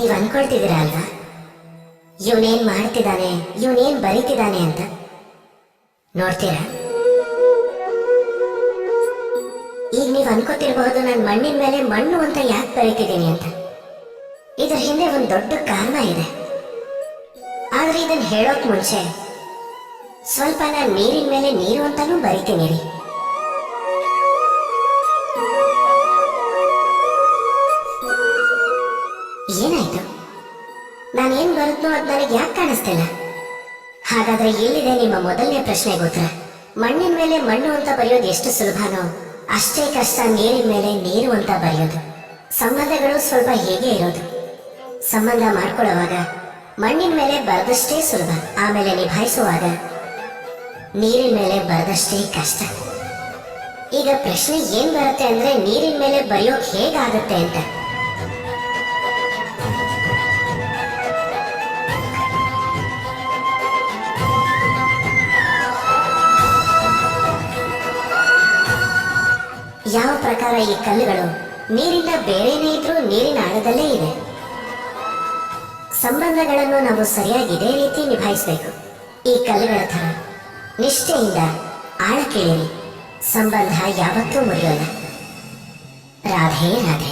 ನೀವ್ ಅನ್ಕೊಳ್ತಿದ್ದೀರಾ ಅಲ್ವಾ, ಇವನೇನ್ ಮಾಡ್ತಿದ್ದಾನೆ, ಇವನೇನ್ ಬರೀತಿದ್ದಾನೆ ಅಂತ. ನೋಡ್ತೀರಾ, ಈಗ ನೀವ್ ಅನ್ಕೋತಿರ್ಬಹುದು ನಾನು ಮಣ್ಣಿನ ಮೇಲೆ ಮಣ್ಣು ಅಂತ ಯಾಕೆ ಬರೀತಿದ್ದೀನಿ ಅಂತ. ಇದ್ರ ಹಿಂದೆ ಒಂದು ದೊಡ್ಡ ಕಾರಣ ಇದೆ. ಆದ್ರೆ ಇದನ್ನ ಹೇಳೋಕ್ ಮುಂಚೆ ಸ್ವಲ್ಪ ನಾನು ನೀರಿನ ಮೇಲೆ ನೀರು ಅಂತಾನೂ ಬರಿತೀನಿ ರೀ. ಏನಾಯ್ತು, ನಾನೇನ್ ಬರುತ್ತೋ ಅದು ನನಗೆ ಯಾಕೆ ಕಾಣಿಸ್ತಿಲ್ಲ? ಹಾಗಾದ್ರೆ ಎಲ್ಲಿದೆ ನಿಮ್ಮ ಮೊದಲನೇ ಪ್ರಶ್ನೆಗೆ ಉತ್ತರ? ಮಣ್ಣಿನ ಮೇಲೆ ಮಣ್ಣು ಅಂತ ಬರೆಯೋದು ಎಷ್ಟು ಸುಲಭನೋ ಅಷ್ಟೇ ಕಷ್ಟ ನೀರಿನ ಮೇಲೆ ನೀರು ಅಂತ ಬರೆಯೋದು. ಸಂಬಂಧಗಳು ಸ್ವಲ್ಪ ಹೇಗೆ ಇರೋದು. ಸಂಬಂಧ ಮಾಡ್ಕೊಳ್ಳುವಾಗ ಮಣ್ಣಿನ ಮೇಲೆ ಬರೆದಷ್ಟೇ ಸುಲಭ, ಆಮೇಲೆ ನಿಭಾಯಿಸುವಾಗ ನೀರಿನ ಮೇಲೆ ಬರೆದಷ್ಟೇ ಕಷ್ಟ. ಈಗ ಪ್ರಶ್ನೆ ಏನ್ ಬರುತ್ತೆ ಅಂದ್ರೆ, ನೀರಿನ ಮೇಲೆ ಬರೆಯೋಕ್ ಹೇಗಾಗುತ್ತೆ ಅಂತ. ಯಾವ ಪ್ರಕಾರ ಈ ಕಲ್ಲುಗಳು ನೀರಿಂದ ಬೇರೆನೇ ಇದ್ರೂ ನೀರಿನ ಆಳದಲ್ಲೇ ಇದೆ. ಸಂಬಂಧಗಳನ್ನು ನಾವು ಸರಿಯಾಗಿ ಇದೇ ರೀತಿ ನಿಭಾಯಿಸಬೇಕು. ಈ ಕಲ್ಲುಗಳ ಥರ ನಿಷ್ಠೆಯಿಂದ ಆಳಕ್ಕಿಳಿಯಿರಿ, ಸಂಬಂಧ ಯಾವತ್ತೂ ಮುರಿಯೋಲ್ಲ. ರಾಧೆ ರಾಧೆ.